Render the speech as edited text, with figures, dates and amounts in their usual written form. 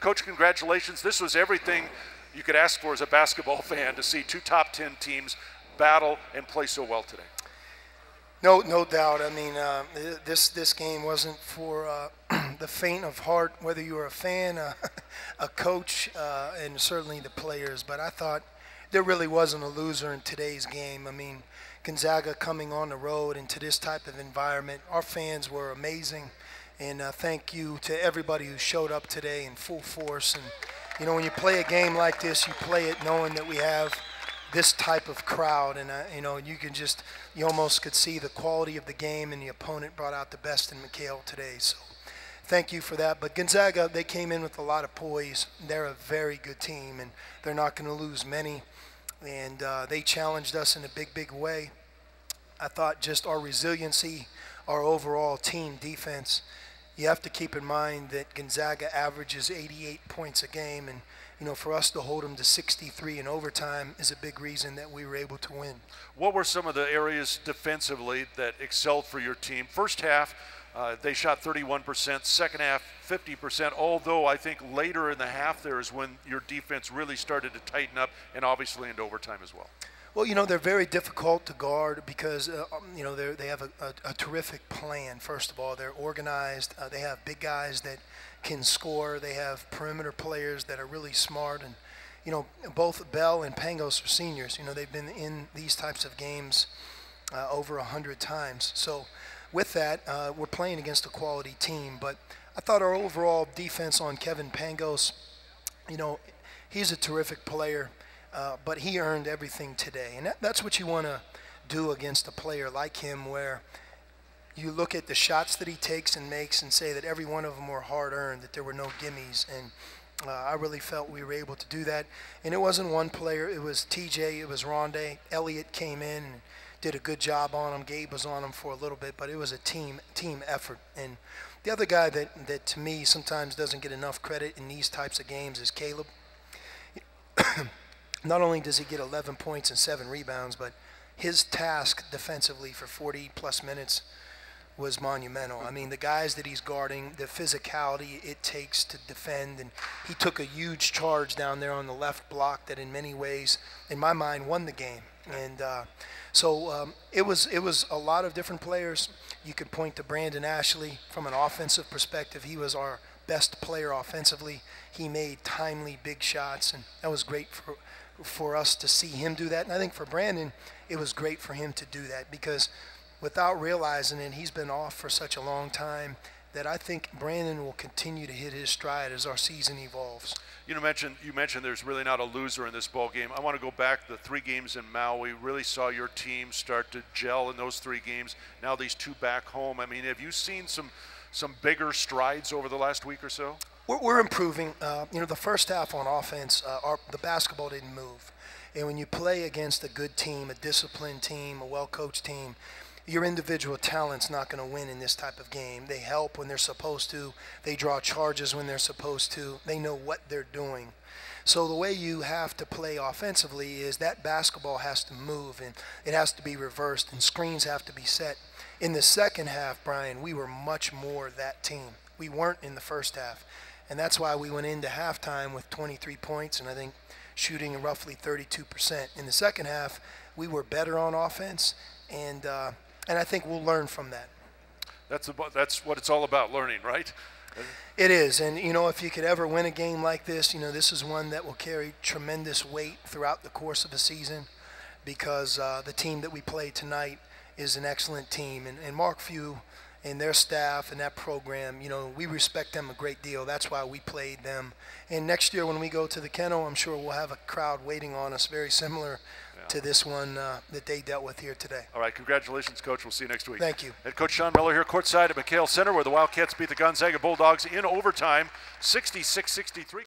Coach, congratulations. This was everything you could ask for as a basketball fan, to see two top 10 teams battle and play so well today. No doubt. I mean, this game wasn't for the faint of heart, whether you were a fan, a coach, and certainly the players. But I thought there really wasn't a loser in today's game. I mean, Gonzaga coming on the road into this type of environment, our fans were amazing. And thank you to everybody who showed up today in full force. And, you know, when you play a game like this, you play it knowing that we have this type of crowd. And, you know, you almost could see the quality of the game, and the opponent brought out the best in McKale today. So thank you for that. But Gonzaga, they came in with a lot of poise. They're a very good team, and they're not going to lose many. And they challenged us in a big way. I thought just our resiliency, our overall team defense. You have to keep in mind that Gonzaga averages 88 points a game, and you know, for us to hold them to 63 in overtime is a big reason that we were able to win. What were some of the areas defensively that excelled for your team? First half, they shot 31%, second half 50%, although I think later in the half there is when your defense really started to tighten up, and obviously into overtime as well. Well, you know, they're very difficult to guard because, you know, they have a terrific plan, first of all. They're organized. They have big guys that can score. They have perimeter players that are really smart. And, you know, both Bell and Pangos are seniors. You know, they've been in these types of games over 100 times. So with that, we're playing against a quality team. But I thought our overall defense on Kevin Pangos, you know, he's a terrific player. But he earned everything today. And that's what you want to do against a player like him, where you look at the shots that he takes and makes and say that every one of them were hard-earned, that there were no gimmies. And I really felt we were able to do that. And it wasn't one player. It was TJ. It was Rondé. Elliott came in and did a good job on him. Gabe was on him for a little bit. But it was a team effort. And the other guy that to me sometimes doesn't get enough credit in these types of games is Caleb. Not only does he get 11 points and 7 rebounds, but his task defensively for 40-plus minutes was monumental. I mean, the guys that he's guarding, the physicality it takes to defend, and he took a huge charge down there on the left block that in many ways, in my mind, won the game. And so it was a lot of different players. You could point to Brandon Ashley from an offensive perspective. He was our best player offensively. He made timely big shots, and that was great for us to see him do that. And I think for Brandon, it was great for him to do that, because without realizing it, he's been off for such a long time that I think Brandon will continue to hit his stride as our season evolves. You mentioned there's really not a loser in this ball game. I want to go back the 3 games in Maui. Really saw your team start to gel in those 3 games. Now these 2 back home. I mean, have you seen some bigger strides over the last week or so? We're improving. You know, the first half on offense, the basketball didn't move. And when you play against a good team, a disciplined team, a well-coached team, your individual talent's not going to win in this type of game. They help when they're supposed to. They draw charges when they're supposed to. They know what they're doing. So the way you have to play offensively is that basketball has to move, and it has to be reversed, and screens have to be set. In the second half, Brian, we were much more that team. We weren't in the first half. And that's why we went into halftime with 23 points and I think shooting roughly 32%. In the second half, we were better on offense, and I think we'll learn from that. That's what it's all about, learning, right? It is. And, you know, if you could ever win a game like this, you know, this is one that will carry tremendous weight throughout the course of the season, because the team that we played tonight is an excellent team. And Mark Few and their staff and that program, you know, we respect them a great deal. That's why we played them. And next year when we go to the Kennel, I'm sure we'll have a crowd waiting on us very similar to this one that they dealt with here today. All right, congratulations, Coach. We'll see you next week. Thank you. Head Coach Sean Miller here courtside at McKale Center, where the Wildcats beat the Gonzaga Bulldogs in overtime, 66-63.